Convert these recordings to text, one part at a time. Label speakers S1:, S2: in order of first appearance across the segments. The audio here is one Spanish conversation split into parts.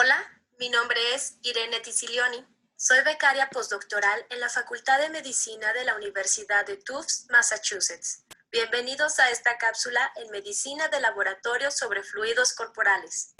S1: Hola, mi nombre es Irene Tisilioni. Soy becaria postdoctoral en la Facultad de Medicina de la Universidad de Tufts, Massachusetts. Bienvenidos a esta cápsula en Medicina de Laboratorio sobre fluidos corporales.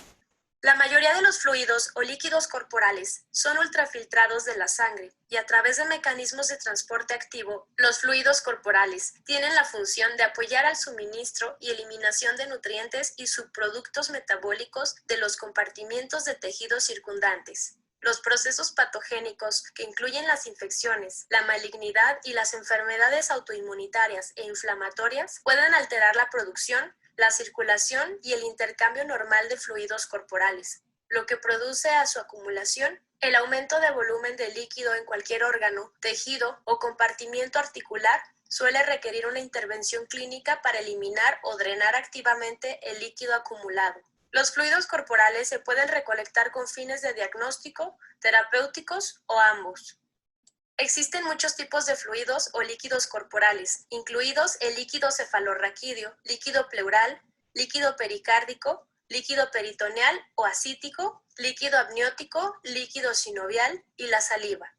S1: La mayoría de los fluidos o líquidos corporales son ultrafiltrados de la sangre y a través de mecanismos de transporte activo, los fluidos corporales tienen la función de apoyar al suministro y eliminación de nutrientes y subproductos metabólicos de los compartimientos de tejidos circundantes. Los procesos patogénicos, que incluyen las infecciones, la malignidad y las enfermedades autoinmunitarias e inflamatorias, pueden alterar la producción, la circulación y el intercambio normal de fluidos corporales, lo que produce a su acumulación el aumento de volumen de líquido en cualquier órgano, tejido o compartimiento articular. Suele requerir una intervención clínica para eliminar o drenar activamente el líquido acumulado. Los fluidos corporales se pueden recolectar con fines de diagnóstico, terapéuticos o ambos. Existen muchos tipos de fluidos o líquidos corporales, incluidos el líquido cefalorraquídeo, líquido pleural, líquido pericárdico, líquido peritoneal o ascítico, líquido amniótico, líquido sinovial y la saliva.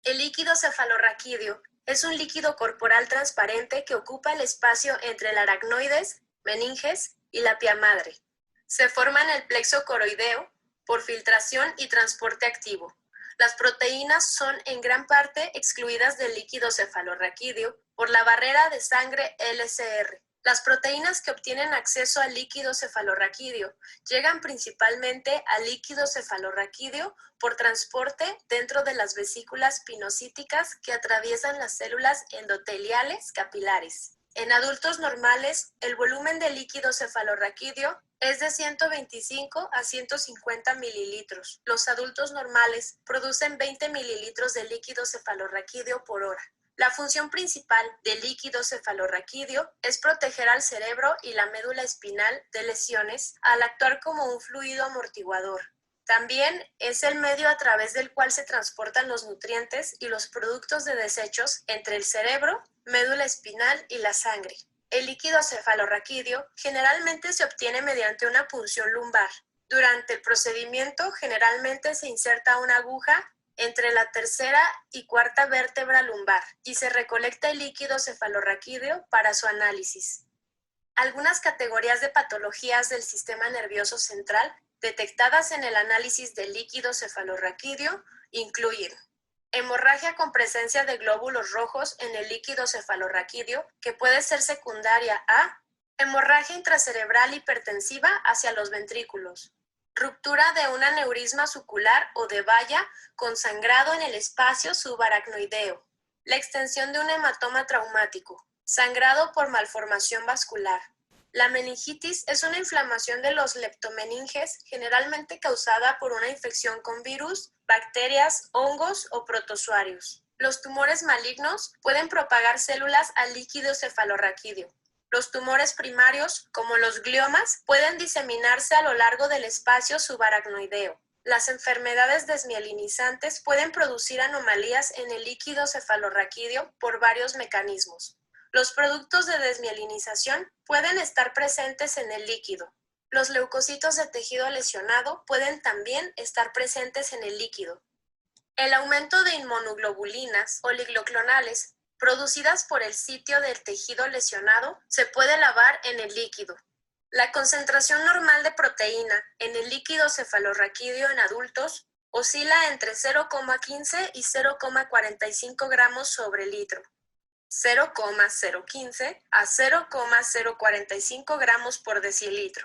S1: El líquido cefalorraquídeo es un líquido corporal transparente que ocupa el espacio entre el aracnoides, meninges y la pia madre. Se forma en el plexo coroideo por filtración y transporte activo. Las proteínas son en gran parte excluidas del líquido cefalorraquídeo por la barrera de sangre LCR. Las proteínas que obtienen acceso al líquido cefalorraquídeo llegan principalmente al líquido cefalorraquídeo por transporte dentro de las vesículas pinocíticas que atraviesan las células endoteliales capilares. En adultos normales, el volumen de líquido cefalorraquídeo es de 125 a 150 mililitros. Los adultos normales producen 20 mililitros de líquido cefalorraquídeo por hora. La función principal del líquido cefalorraquídeo es proteger al cerebro y la médula espinal de lesiones al actuar como un fluido amortiguador. También es el medio a través del cual se transportan los nutrientes y los productos de desechos entre el cerebro, médula espinal y la sangre. El líquido cefalorraquídeo generalmente se obtiene mediante una punción lumbar. Durante el procedimiento generalmente se inserta una aguja entre la tercera y cuarta vértebra lumbar y se recolecta el líquido cefalorraquídeo para su análisis. Algunas categorías de patologías del sistema nervioso central detectadas en el análisis del líquido cefalorraquídeo incluyen hemorragia con presencia de glóbulos rojos en el líquido cefalorraquídeo, que puede ser secundaria a hemorragia intracerebral hipertensiva hacia los ventrículos, ruptura de un aneurisma sucular o de valla con sangrado en el espacio subaracnoideo, la extensión de un hematoma traumático, sangrado por malformación vascular. La meningitis es una inflamación de los leptomeninges generalmente causada por una infección con virus, bacterias, hongos o protozoarios. Los tumores malignos pueden propagar células al líquido cefalorraquídeo. Los tumores primarios, como los gliomas, pueden diseminarse a lo largo del espacio subaracnoideo. Las enfermedades desmielinizantes pueden producir anomalías en el líquido cefalorraquídeo por varios mecanismos. Los productos de desmielinización pueden estar presentes en el líquido. Los leucocitos de tejido lesionado pueden también estar presentes en el líquido. El aumento de inmunoglobulinas oligoclonales producidas por el sitio del tejido lesionado se puede lavar en el líquido. La concentración normal de proteína en el líquido cefalorraquídeo en adultos oscila entre 0,15 y 0,45 gramos sobre litro. 0,015 a 0,045 gramos por decilitro.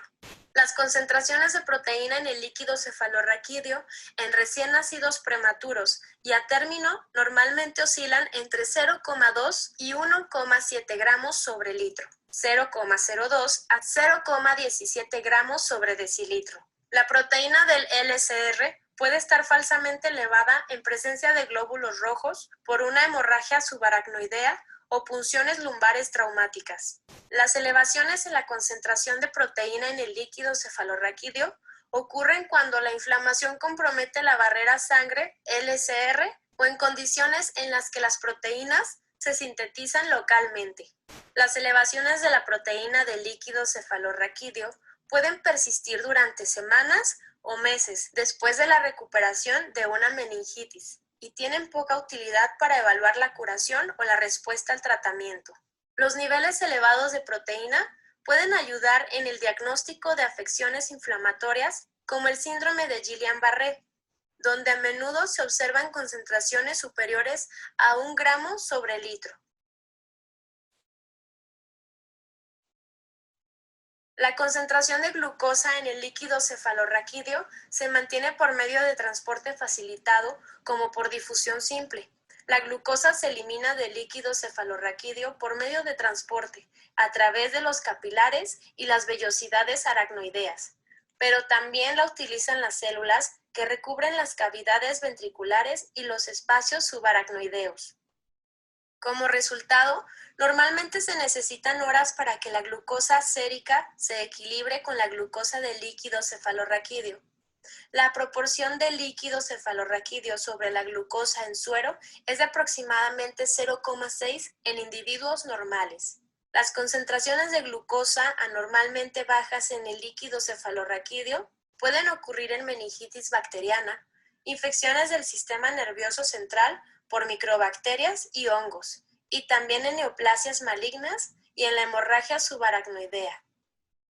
S1: Las concentraciones de proteína en el líquido cefalorraquídeo en recién nacidos prematuros y a término normalmente oscilan entre 0,2 y 1,7 gramos sobre litro, 0,02 a 0,17 gramos sobre decilitro. La proteína del LCR puede estar falsamente elevada en presencia de glóbulos rojos por una hemorragia subaracnoidea o punciones lumbares traumáticas. Las elevaciones en la concentración de proteína en el líquido cefalorraquídeo ocurren cuando la inflamación compromete la barrera sangre LCR o en condiciones en las que las proteínas se sintetizan localmente. Las elevaciones de la proteína del líquido cefalorraquídeo pueden persistir durante semanas o meses después de la recuperación de una meningitis y tienen poca utilidad para evaluar la curación o la respuesta al tratamiento. Los niveles elevados de proteína pueden ayudar en el diagnóstico de afecciones inflamatorias como el síndrome de Guillain-Barré, donde a menudo se observan concentraciones superiores a 1 gramo sobre litro. La concentración de glucosa en el líquido cefalorraquídeo se mantiene por medio de transporte facilitado como por difusión simple. La glucosa se elimina del líquido cefalorraquídeo por medio de transporte, a través de los capilares y las vellosidades aracnoideas, pero también la utilizan las células que recubren las cavidades ventriculares y los espacios subaracnoideos. Como resultado, normalmente se necesitan horas para que la glucosa sérica se equilibre con la glucosa del líquido cefalorraquídeo. La proporción del líquido cefalorraquídeo sobre la glucosa en suero es de aproximadamente 0,6 en individuos normales. Las concentraciones de glucosa anormalmente bajas en el líquido cefalorraquídeo pueden ocurrir en meningitis bacteriana, infecciones del sistema nervioso central por microbacterias y hongos, y también en neoplasias malignas y en la hemorragia subaracnoidea.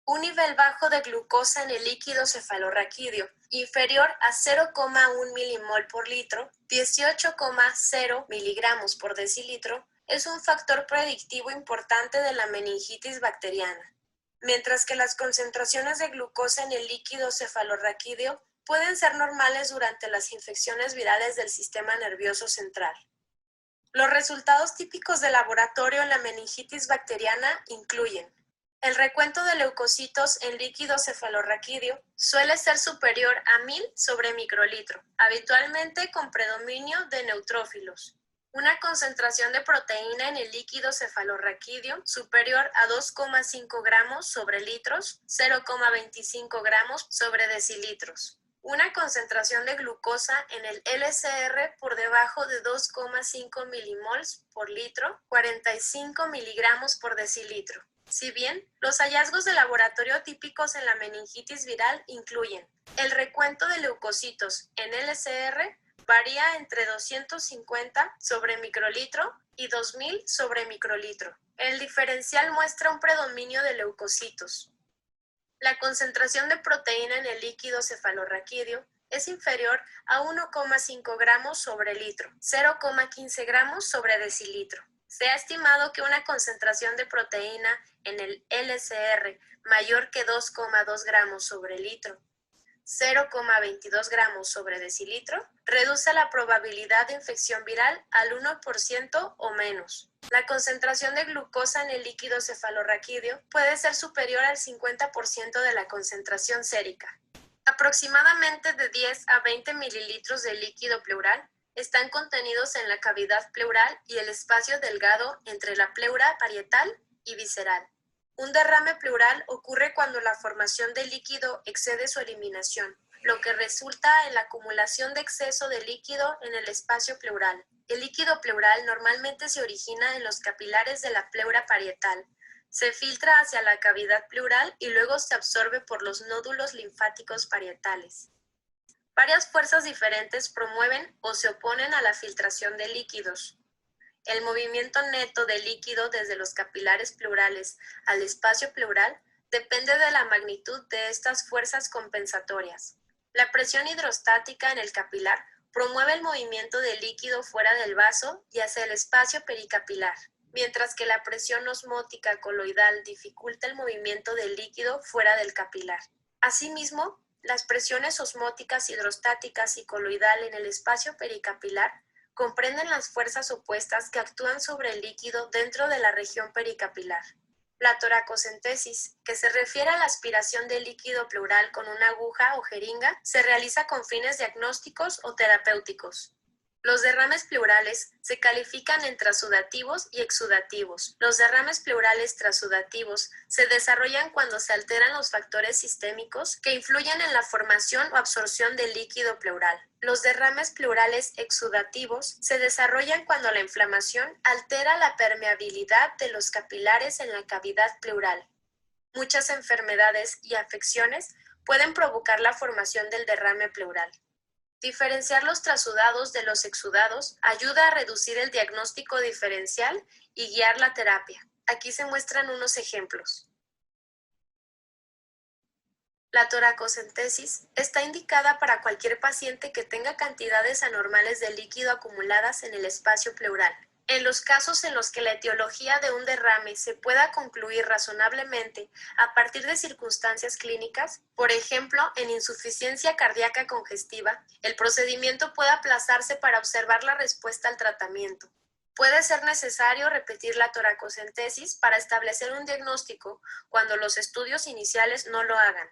S1: Un nivel bajo de glucosa en el líquido cefalorraquídeo, inferior a 0,1 milimol por litro, 18,0 miligramos por decilitro, es un factor predictivo importante de la meningitis bacteriana, mientras que las concentraciones de glucosa en el líquido cefalorraquídeo pueden ser normales durante las infecciones virales del sistema nervioso central. Los resultados típicos de laboratorio en la meningitis bacteriana incluyen: el recuento de leucocitos en líquido cefalorraquídeo suele ser superior a 1000 sobre microlitro, habitualmente con predominio de neutrófilos. Una concentración de proteína en el líquido cefalorraquídeo superior a 2,5 gramos sobre litros, 0,25 gramos sobre decilitros. Una concentración de glucosa en el LCR por debajo de 2,5 milimols por litro, 45 miligramos por decilitro. Si bien, los hallazgos de laboratorio típicos en la meningitis viral incluyen: el recuento de leucocitos en LCR varía entre 250 sobre microlitro y 2000 sobre microlitro. El diferencial muestra un predominio de leucocitos. La concentración de proteína en el líquido cefalorraquídeo es inferior a 1,5 gramos sobre litro, 0,15 gramos sobre decilitro. Se ha estimado que una concentración de proteína en el LCR mayor que 2,2 gramos sobre litro, 0,22 gramos sobre decilitro, reduce la probabilidad de infección viral al 1% o menos. La concentración de glucosa en el líquido cefalorraquídeo puede ser superior al 50% de la concentración sérica. Aproximadamente de 10 a 20 mililitros de líquido pleural están contenidos en la cavidad pleural y el espacio delgado entre la pleura parietal y visceral. Un derrame pleural ocurre cuando la formación de líquido excede su eliminación, lo que resulta en la acumulación de exceso de líquido en el espacio pleural. El líquido pleural normalmente se origina en los capilares de la pleura parietal, se filtra hacia la cavidad pleural y luego se absorbe por los nódulos linfáticos parietales. Varias fuerzas diferentes promueven o se oponen a la filtración de líquidos. El movimiento neto de líquido desde los capilares pleurales al espacio pleural depende de la magnitud de estas fuerzas compensatorias. La presión hidrostática en el capilar promueve el movimiento de líquido fuera del vaso y hacia el espacio pericapilar, mientras que la presión osmótica coloidal dificulta el movimiento del líquido fuera del capilar. Asimismo, las presiones osmóticas, hidrostáticas y coloidal en el espacio pericapilar comprenden las fuerzas opuestas que actúan sobre el líquido dentro de la región pericapilar. La toracocentesis, que se refiere a la aspiración del líquido pleural con una aguja o jeringa, se realiza con fines diagnósticos o terapéuticos. Los derrames pleurales se califican en transudativos y exudativos. Los derrames pleurales transudativos se desarrollan cuando se alteran los factores sistémicos que influyen en la formación o absorción del líquido pleural. Los derrames pleurales exudativos se desarrollan cuando la inflamación altera la permeabilidad de los capilares en la cavidad pleural. Muchas enfermedades y afecciones pueden provocar la formación del derrame pleural. Diferenciar los trasudados de los exudados ayuda a reducir el diagnóstico diferencial y guiar la terapia. Aquí se muestran unos ejemplos. La toracocentesis está indicada para cualquier paciente que tenga cantidades anormales de líquido acumuladas en el espacio pleural. En los casos en los que la etiología de un derrame se pueda concluir razonablemente a partir de circunstancias clínicas, por ejemplo, en insuficiencia cardíaca congestiva, el procedimiento puede aplazarse para observar la respuesta al tratamiento. Puede ser necesario repetir la toracocentesis para establecer un diagnóstico cuando los estudios iniciales no lo hagan.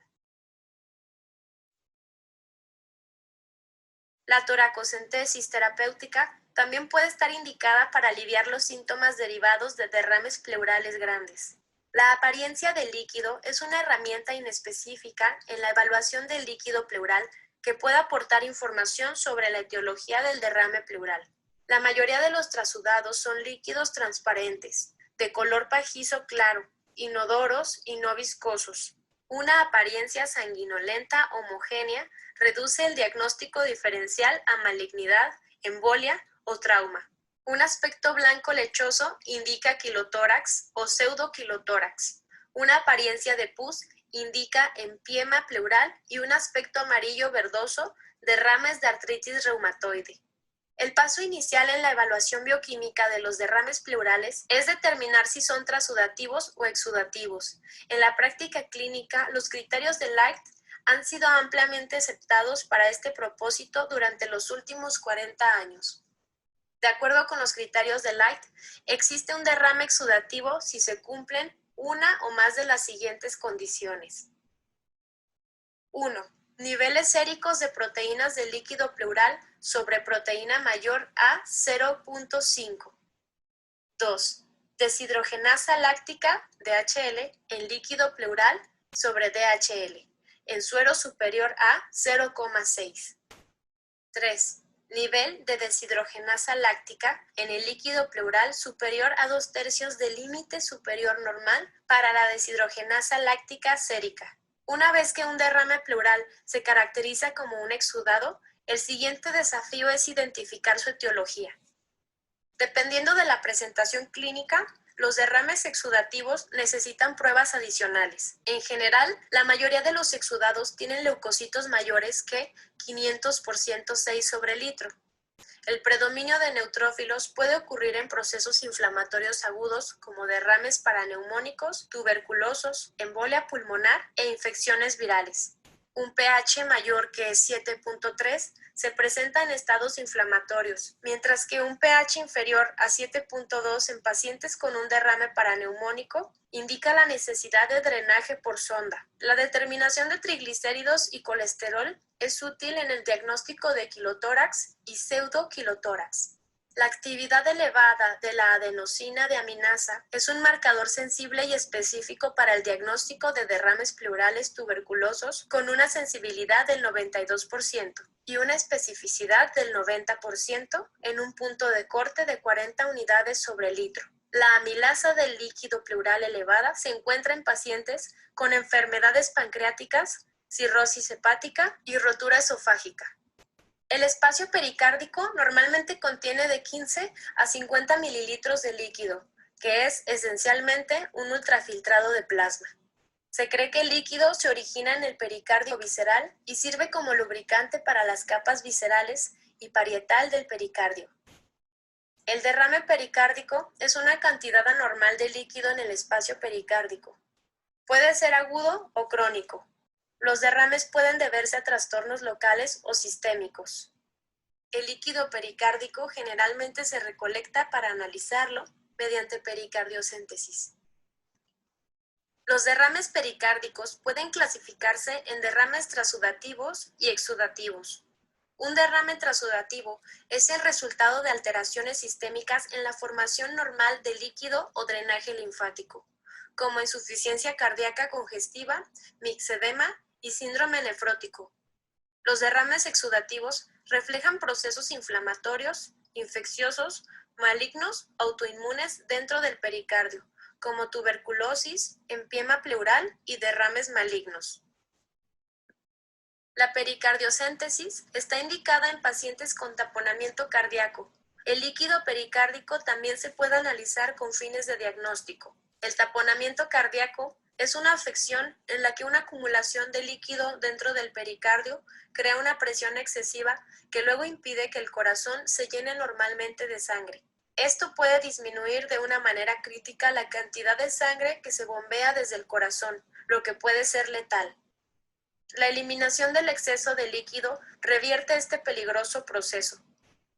S1: La toracocentesis terapéutica también puede estar indicada para aliviar los síntomas derivados de derrames pleurales grandes. La apariencia del líquido es una herramienta inespecífica en la evaluación del líquido pleural que puede aportar información sobre la etiología del derrame pleural. La mayoría de los trasudados son líquidos transparentes, de color pajizo claro, inodoros y no viscosos. Una apariencia sanguinolenta homogénea reduce el diagnóstico diferencial a malignidad, embolia o trauma. Un aspecto blanco lechoso indica quilotórax o pseudoquilotórax. Una apariencia de pus indica empiema pleural y un aspecto amarillo verdoso derrames de artritis reumatoide. El paso inicial en la evaluación bioquímica de los derrames pleurales es determinar si son trasudativos o exudativos. En la práctica clínica, los criterios de Light han sido ampliamente aceptados para este propósito durante los últimos 40 años. De acuerdo con los criterios de Light, existe un derrame exudativo si se cumplen una o más de las siguientes condiciones. 1. Niveles séricos de proteínas del líquido pleural sobre proteína mayor a 0.5. 2. Deshidrogenasa láctica, DHL, en líquido pleural sobre DHL, en suero superior a 0,6. 3. Nivel de deshidrogenasa láctica en el líquido pleural superior a 2/3 del límite superior normal para la deshidrogenasa láctica sérica. Una vez que un derrame pleural se caracteriza como un exudado, el siguiente desafío es identificar su etiología. Dependiendo de la presentación clínica, los derrames exudativos necesitan pruebas adicionales. En general, la mayoría de los exudados tienen leucocitos mayores que 500/106 sobre litro. El predominio de neutrófilos puede ocurrir en procesos inflamatorios agudos como derrames paraneumónicos, tuberculosos, embolia pulmonar e infecciones virales. Un pH mayor que 7.3 se presenta en estados inflamatorios, mientras que un pH inferior a 7.2 en pacientes con un derrame paraneumónico indica la necesidad de drenaje por sonda. La determinación de triglicéridos y colesterol es útil en el diagnóstico de quilotórax y pseudoquilotórax. La actividad elevada de la adenosina deaminasa es un marcador sensible y específico para el diagnóstico de derrames pleurales tuberculosos con una sensibilidad del 92% y una especificidad del 90% en un punto de corte de 40 unidades sobre litro. La amilasa del líquido pleural elevada se encuentra en pacientes con enfermedades pancreáticas, cirrosis hepática y rotura esofágica. El espacio pericárdico normalmente contiene de 15 a 50 mililitros de líquido, que es esencialmente un ultrafiltrado de plasma. Se cree que el líquido se origina en el pericardio visceral y sirve como lubricante para las capas viscerales y parietal del pericardio. El derrame pericárdico es una cantidad anormal de líquido en el espacio pericárdico. Puede ser agudo o crónico. Los derrames pueden deberse a trastornos locales o sistémicos. El líquido pericárdico generalmente se recolecta para analizarlo mediante pericardiocentesis. Los derrames pericárdicos pueden clasificarse en derrames trasudativos y exudativos. Un derrame trasudativo es el resultado de alteraciones sistémicas en la formación normal de líquido o drenaje linfático, como insuficiencia cardíaca congestiva, mixedema y síndrome nefrótico. Los derrames exudativos reflejan procesos inflamatorios, infecciosos, malignos, autoinmunes dentro del pericardio, como tuberculosis, empiema pleural y derrames malignos. La pericardiocéntesis está indicada en pacientes con taponamiento cardíaco. El líquido pericárdico también se puede analizar con fines de diagnóstico. El taponamiento cardíaco es una afección en la que una acumulación de líquido dentro del pericardio crea una presión excesiva que luego impide que el corazón se llene normalmente de sangre. Esto puede disminuir de una manera crítica la cantidad de sangre que se bombea desde el corazón, lo que puede ser letal. La eliminación del exceso de líquido revierte este peligroso proceso.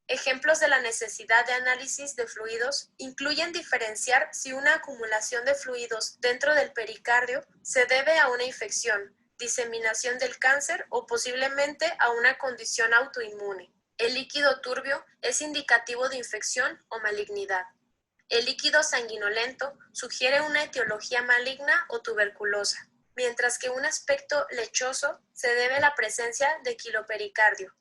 S1: Ejemplos de la necesidad de análisis de fluidos incluyen diferenciar si una acumulación de fluidos dentro del pericardio se debe a una infección, diseminación del cáncer o posiblemente a una condición autoinmune. El líquido turbio es indicativo de infección o malignidad. El líquido sanguinolento sugiere una etiología maligna o tuberculosa, mientras que un aspecto lechoso se debe a la presencia de quilopericardio.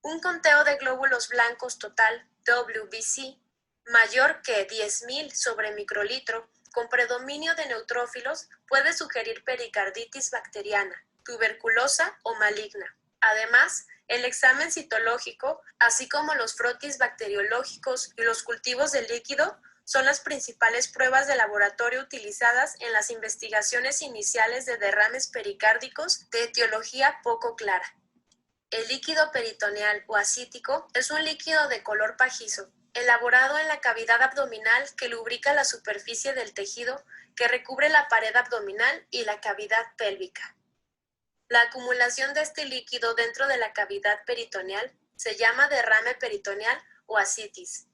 S1: Un conteo de glóbulos blancos total, WBC, mayor que 10.000 sobre microlitro, con predominio de neutrófilos, puede sugerir pericarditis bacteriana, tuberculosa o maligna. Además, el examen citológico, así como los frotis bacteriológicos y los cultivos de líquido, son las principales pruebas de laboratorio utilizadas en las investigaciones iniciales de derrames pericárdicos de etiología poco clara. El líquido peritoneal o ascítico es un líquido de color pajizo, elaborado en la cavidad abdominal que lubrica la superficie del tejido que recubre la pared abdominal y la cavidad pélvica. La acumulación de este líquido dentro de la cavidad peritoneal se llama derrame peritoneal o ascitis.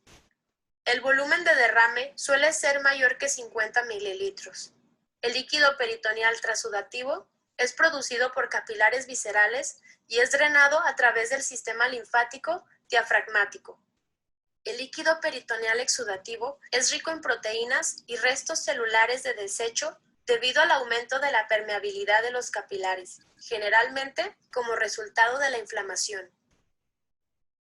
S1: El volumen de derrame suele ser mayor que 50 mililitros. El líquido peritoneal transudativo es producido por capilares viscerales y es drenado a través del sistema linfático diafragmático. El líquido peritoneal exudativo es rico en proteínas y restos celulares de desecho debido al aumento de la permeabilidad de los capilares, generalmente como resultado de la inflamación.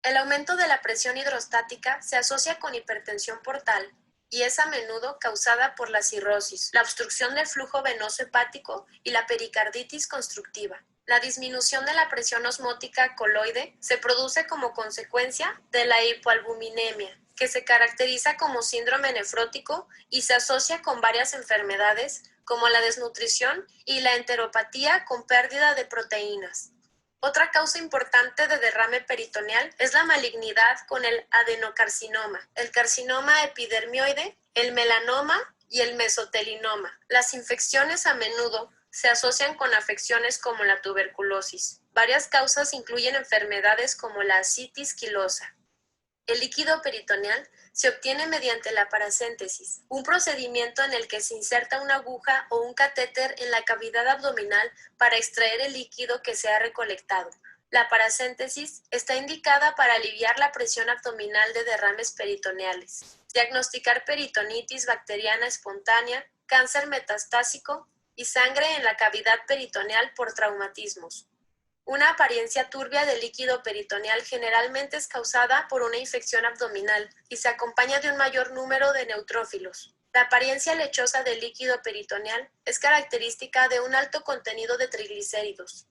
S1: El aumento de la presión hidrostática se asocia con hipertensión portal y es a menudo causada por la cirrosis, la obstrucción del flujo venoso hepático y la pericarditis constructiva. La disminución de la presión osmótica coloide se produce como consecuencia de la hipoalbuminemia, que se caracteriza como síndrome nefrótico y se asocia con varias enfermedades como la desnutrición y la enteropatía con pérdida de proteínas. Otra causa importante de derrame peritoneal es la malignidad con el adenocarcinoma, el carcinoma epidermioide, el melanoma y el mesotelinoma. Las infecciones a menudo se asocian con afecciones como la tuberculosis. Varias causas incluyen enfermedades como la ascitis quilosa. El líquido peritoneal se obtiene mediante la paracéntesis, un procedimiento en el que se inserta una aguja o un catéter en la cavidad abdominal para extraer el líquido que se ha recolectado. La paracéntesis está indicada para aliviar la presión abdominal de derrames peritoneales, diagnosticar peritonitis bacteriana espontánea, cáncer metastásico y sangre en la cavidad peritoneal por traumatismos. Una apariencia turbia del líquido peritoneal generalmente es causada por una infección abdominal y se acompaña de un mayor número de neutrófilos. La apariencia lechosa del líquido peritoneal es característica de un alto contenido de triglicéridos.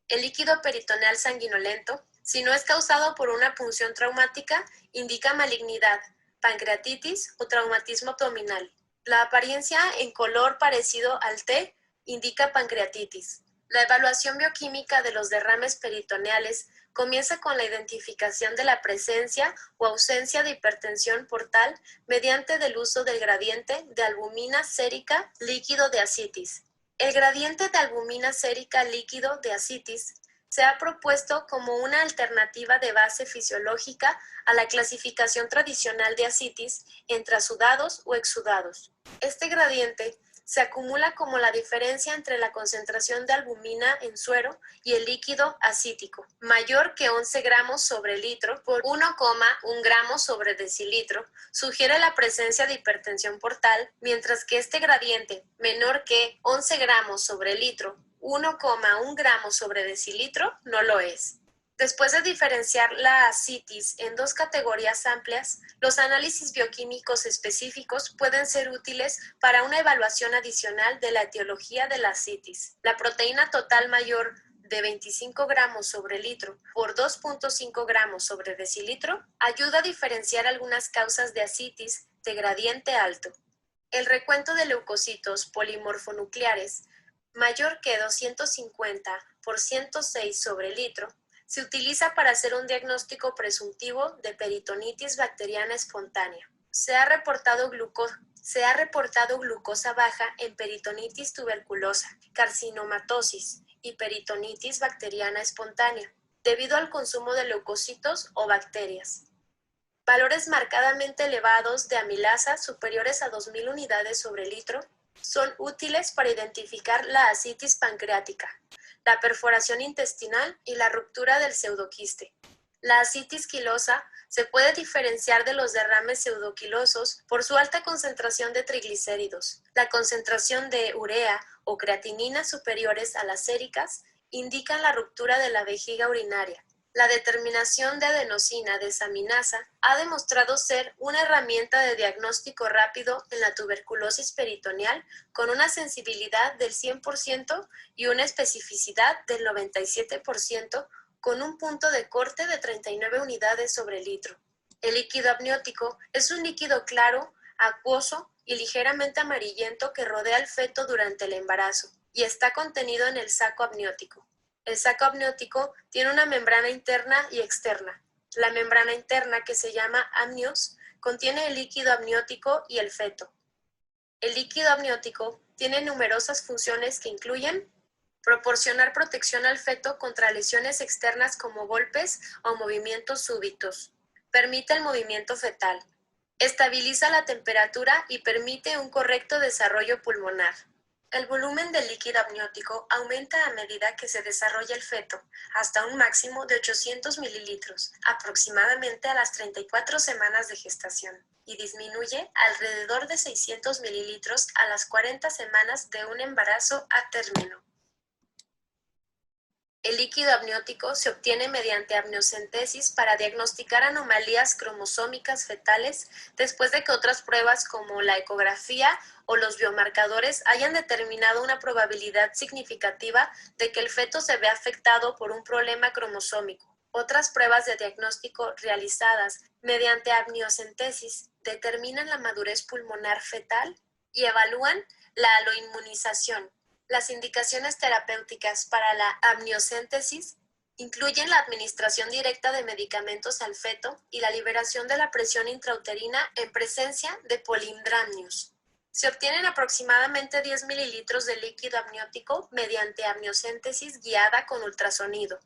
S1: El líquido peritoneal sanguinolento, si no es causado por una punción traumática, indica malignidad, pancreatitis o traumatismo abdominal. La apariencia en color parecido al té indica pancreatitis. La evaluación bioquímica de los derrames peritoneales comienza con la identificación de la presencia o ausencia de hipertensión portal mediante el uso del gradiente de albumina sérica líquido de ascitis. El gradiente de albumina sérica líquido de ascitis se ha propuesto como una alternativa de base fisiológica a la clasificación tradicional de ascitis en trasudados o exudados. Este gradiente se acumula como la diferencia entre la concentración de albumina en suero y el líquido ascítico, mayor que 11 gramos sobre litro por 1,1 gramos sobre decilitro, sugiere la presencia de hipertensión portal, mientras que este gradiente, menor que 11 gramos sobre litro, 1,1 gramos sobre decilitro, no lo es. Después de diferenciar la ascitis en dos categorías amplias, los análisis bioquímicos específicos pueden ser útiles para una evaluación adicional de la etiología de la ascitis. La proteína total mayor de 25 gramos sobre litro por 2.5 gramos sobre decilitro ayuda a diferenciar algunas causas de ascitis de gradiente alto. El recuento de leucocitos polimorfonucleares mayor que 250 por 106 sobre litro se utiliza para hacer un diagnóstico presuntivo de peritonitis bacteriana espontánea. Se ha reportado glucosa baja en peritonitis tuberculosa, carcinomatosis y peritonitis bacteriana espontánea, debido al consumo de leucocitos o bacterias. Valores marcadamente elevados de amilasa superiores a 2.000 unidades sobre litro son útiles para identificar la ascitis pancreática, la perforación intestinal y la ruptura del pseudoquiste. La ascitis quilosa se puede diferenciar de los derrames pseudoquilosos por su alta concentración de triglicéridos. La concentración de urea o creatinina superiores a las séricas indican la ruptura de la vejiga urinaria. La determinación de adenosina desaminasa ha demostrado ser una herramienta de diagnóstico rápido en la tuberculosis peritoneal con una sensibilidad del 100% y una especificidad del 97%, con un punto de corte de 39 unidades sobre litro. El líquido amniótico es un líquido claro, acuoso y ligeramente amarillento que rodea al feto durante el embarazo y está contenido en el saco amniótico. El saco amniótico tiene una membrana interna y externa. La membrana interna, que se llama amnios, contiene el líquido amniótico y el feto. El líquido amniótico tiene numerosas funciones que incluyen proporcionar protección al feto contra lesiones externas como golpes o movimientos súbitos. Permite el movimiento fetal. Estabiliza la temperatura y permite un correcto desarrollo pulmonar. El volumen del líquido amniótico aumenta a medida que se desarrolla el feto, hasta un máximo de 800 mililitros, aproximadamente a las 34 semanas de gestación, y disminuye alrededor de 600 mililitros a las 40 semanas de un embarazo a término. El líquido amniótico se obtiene mediante amniocentesis para diagnosticar anomalías cromosómicas fetales después de que otras pruebas como la ecografía o los biomarcadores hayan determinado una probabilidad significativa de que el feto se vea afectado por un problema cromosómico. Otras pruebas de diagnóstico realizadas mediante amniocentesis determinan la madurez pulmonar fetal y evalúan la aloinmunización. Las indicaciones terapéuticas para la amniocentesis incluyen la administración directa de medicamentos al feto y la liberación de la presión intrauterina en presencia de polindramnios. Se obtienen aproximadamente 10 mililitros de líquido amniótico mediante amniocentesis guiada con ultrasonido.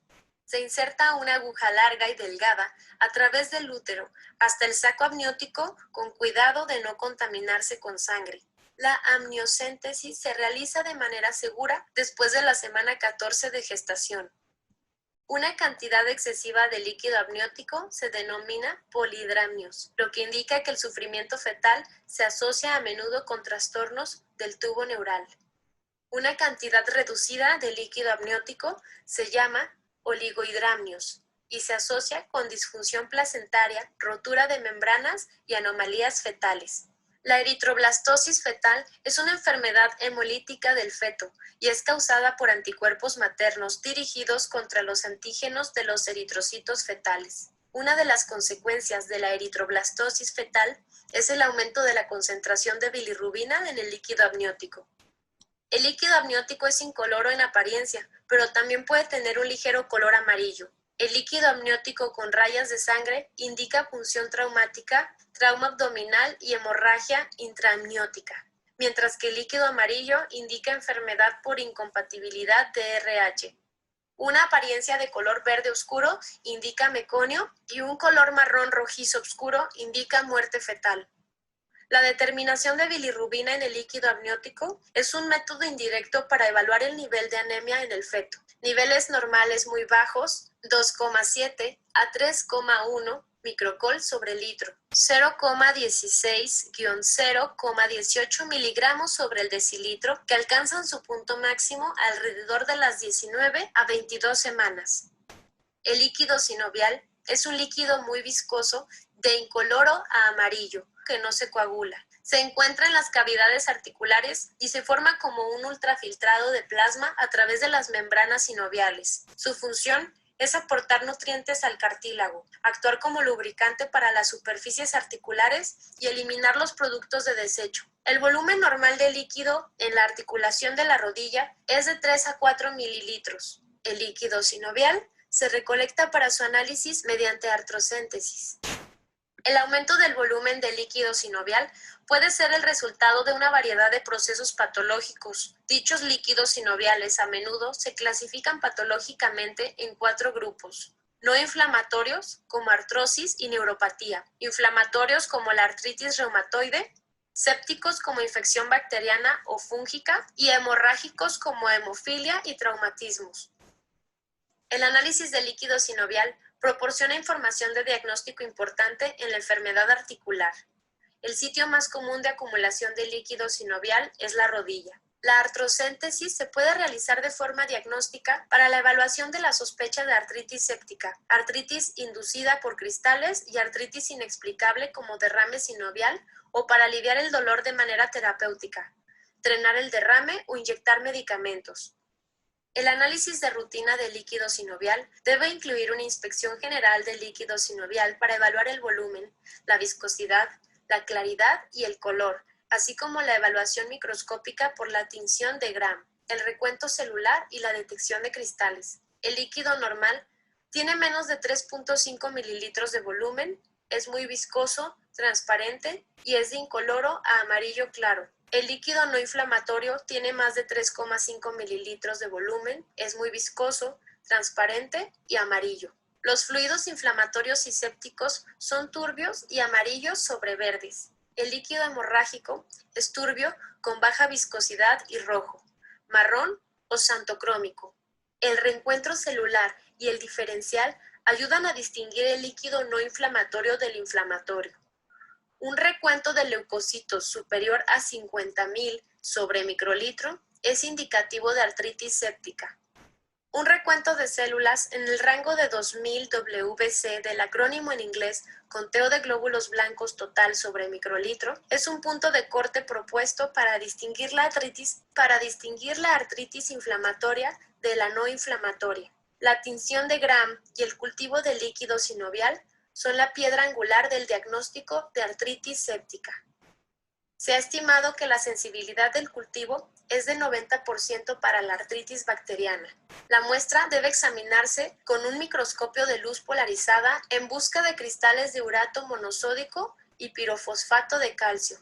S1: Se inserta una aguja larga y delgada a través del útero hasta el saco amniótico con cuidado de no contaminarse con sangre. La amniocentesis se realiza de manera segura después de la semana 14 de gestación. Una cantidad excesiva de líquido amniótico se denomina polidramnios, lo que indica que el sufrimiento fetal se asocia a menudo con trastornos del tubo neural. Una cantidad reducida de líquido amniótico se llama oligohidramnios y se asocia con disfunción placentaria, rotura de membranas y anomalías fetales. La eritroblastosis fetal es una enfermedad hemolítica del feto y es causada por anticuerpos maternos dirigidos contra los antígenos de los eritrocitos fetales. Una de las consecuencias de la eritroblastosis fetal es el aumento de la concentración de bilirrubina en el líquido amniótico. El líquido amniótico es incoloro en apariencia, pero también puede tener un ligero color amarillo. El líquido amniótico con rayas de sangre indica punción traumática, trauma abdominal y hemorragia intraamniótica, mientras que el líquido amarillo indica enfermedad por incompatibilidad de RH. Una apariencia de color verde oscuro indica meconio y un color marrón rojizo oscuro indica muerte fetal. La determinación de bilirrubina en el líquido amniótico es un método indirecto para evaluar el nivel de anemia en el feto. Niveles normales muy bajos, 2,7 a 3,1 microcol sobre litro, 0,16-0,18 miligramos sobre el decilitro, que alcanzan su punto máximo alrededor de las 19 a 22 semanas. El líquido sinovial es un líquido muy viscoso de incoloro a amarillo, que no se coagula. Se encuentra en las cavidades articulares y se forma como un ultrafiltrado de plasma a través de las membranas sinoviales. Su función es aportar nutrientes al cartílago, actuar como lubricante para las superficies articulares y eliminar los productos de desecho. El volumen normal de líquido en la articulación de la rodilla es de 3 a 4 mililitros. El líquido sinovial se recolecta para su análisis mediante artrocéntesis. El aumento del volumen del líquido sinovial puede ser el resultado de una variedad de procesos patológicos. Dichos líquidos sinoviales a menudo se clasifican patológicamente en 4 grupos: no inflamatorios, como artrosis y neuropatía; inflamatorios, como la artritis reumatoide; sépticos, como infección bacteriana o fúngica; y hemorrágicos, como hemofilia y traumatismos. El análisis del líquido sinovial proporciona información de diagnóstico importante en la enfermedad articular. El sitio más común de acumulación de líquido sinovial es la rodilla. La artrocéntesis se puede realizar de forma diagnóstica para la evaluación de la sospecha de artritis séptica, artritis inducida por cristales y artritis inexplicable como derrame sinovial, o para aliviar el dolor de manera terapéutica, drenar el derrame o inyectar medicamentos. El análisis de rutina del líquido sinovial debe incluir una inspección general del líquido sinovial para evaluar el volumen, la viscosidad, la claridad y el color, así como la evaluación microscópica por la tinción de Gram, el recuento celular y la detección de cristales. El líquido normal tiene menos de 3.5 mililitros de volumen, es muy viscoso, transparente y es de incoloro a amarillo claro. El líquido no inflamatorio tiene más de 3,5 mililitros de volumen, es muy viscoso, transparente y amarillo. Los fluidos inflamatorios y sépticos son turbios y amarillos sobre verdes. El líquido hemorrágico es turbio con baja viscosidad y rojo, marrón o xantocrómico. El reencuentro celular y el diferencial ayudan a distinguir el líquido no inflamatorio del inflamatorio. Un recuento de leucocitos superior a 50.000 sobre microlitro es indicativo de artritis séptica. Un recuento de células en el rango de 2000 WBC del acrónimo en inglés conteo de glóbulos blancos total sobre microlitro es un punto de corte propuesto para distinguir la artritis inflamatoria de la no inflamatoria. La tinción de Gram y el cultivo del líquido sinovial son la piedra angular del diagnóstico de artritis séptica. Se ha estimado que la sensibilidad del cultivo es de 90% para la artritis bacteriana. La muestra debe examinarse con un microscopio de luz polarizada en busca de cristales de urato monosódico y pirofosfato de calcio.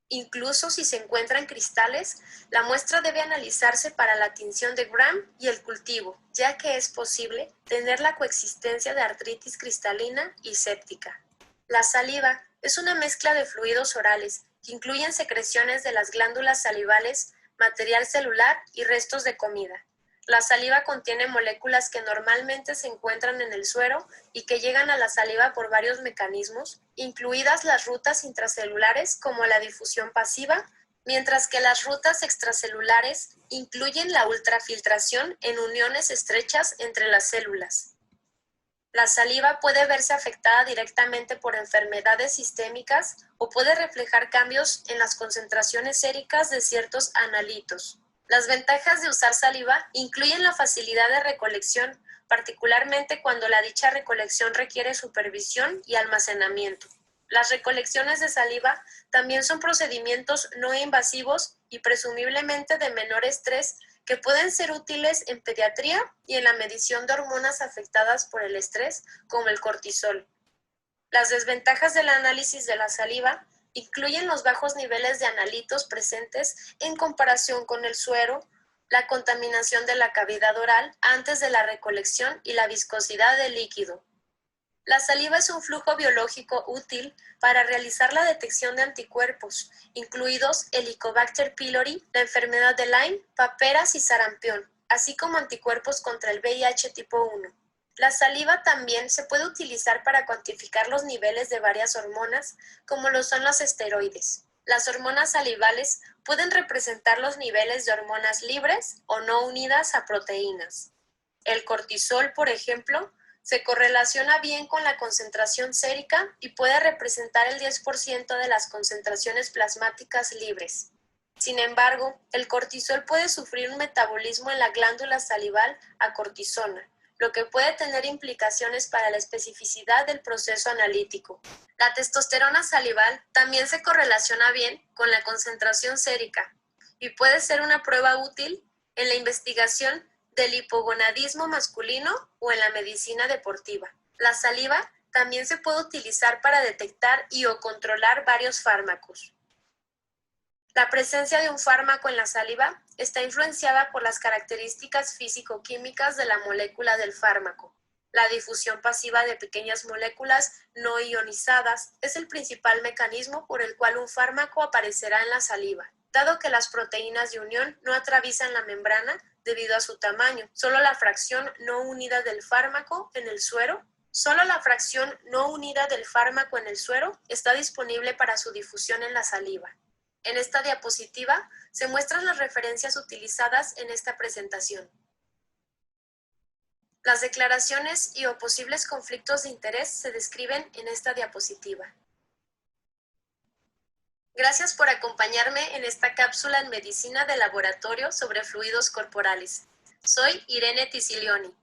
S1: Incluso si se encuentran cristales, la muestra debe analizarse para la tinción de Gram y el cultivo, ya que es posible tener la coexistencia de artritis cristalina y séptica. La saliva es una mezcla de fluidos orales que incluyen secreciones de las glándulas salivales, material celular y restos de comida. La saliva contiene moléculas que normalmente se encuentran en el suero y que llegan a la saliva por varios mecanismos, incluidas las rutas intracelulares como la difusión pasiva, mientras que las rutas extracelulares incluyen la ultrafiltración en uniones estrechas entre las células. La saliva puede verse afectada directamente por enfermedades sistémicas o puede reflejar cambios en las concentraciones séricas de ciertos analitos. Las ventajas de usar saliva incluyen la facilidad de recolección, particularmente cuando dicha recolección requiere supervisión y almacenamiento. Las recolecciones de saliva también son procedimientos no invasivos y presumiblemente de menor estrés que pueden ser útiles en pediatría y en la medición de hormonas afectadas por el estrés, como el cortisol. Las desventajas del análisis de la saliva incluyen los bajos niveles de analitos presentes en comparación con el suero, la contaminación de la cavidad oral antes de la recolección y la viscosidad del líquido. La saliva es un flujo biológico útil para realizar la detección de anticuerpos, incluidos Helicobacter pylori, la enfermedad de Lyme, paperas y sarampión, así como anticuerpos contra el VIH tipo 1. La saliva también se puede utilizar para cuantificar los niveles de varias hormonas, como lo son los esteroides. Las hormonas salivales pueden representar los niveles de hormonas libres o no unidas a proteínas. El cortisol, por ejemplo, Se correlaciona bien con la concentración sérica y puede representar el 10% de las concentraciones plasmáticas libres. Sin embargo, el cortisol puede sufrir un metabolismo en la glándula salival a cortisona, lo que puede tener implicaciones para la especificidad del proceso analítico. La testosterona salival también se correlaciona bien con la concentración sérica y puede ser una prueba útil en la investigación del hipogonadismo masculino o en la medicina deportiva. La saliva también se puede utilizar para detectar y o controlar varios fármacos. La presencia de un fármaco en la saliva está influenciada por las características físico-químicas de la molécula del fármaco. La difusión pasiva de pequeñas moléculas no ionizadas es el principal mecanismo por el cual un fármaco aparecerá en la saliva. Dado que las proteínas de unión no atraviesan la membrana debido a su tamaño, solo la fracción no unida del fármaco en el suero está disponible para su difusión en la saliva. En esta diapositiva se muestran las referencias utilizadas en esta presentación. Las declaraciones y o posibles conflictos de interés se describen en esta diapositiva. Gracias por acompañarme en esta cápsula en medicina de laboratorio sobre fluidos corporales. Soy Irene Tisilioni.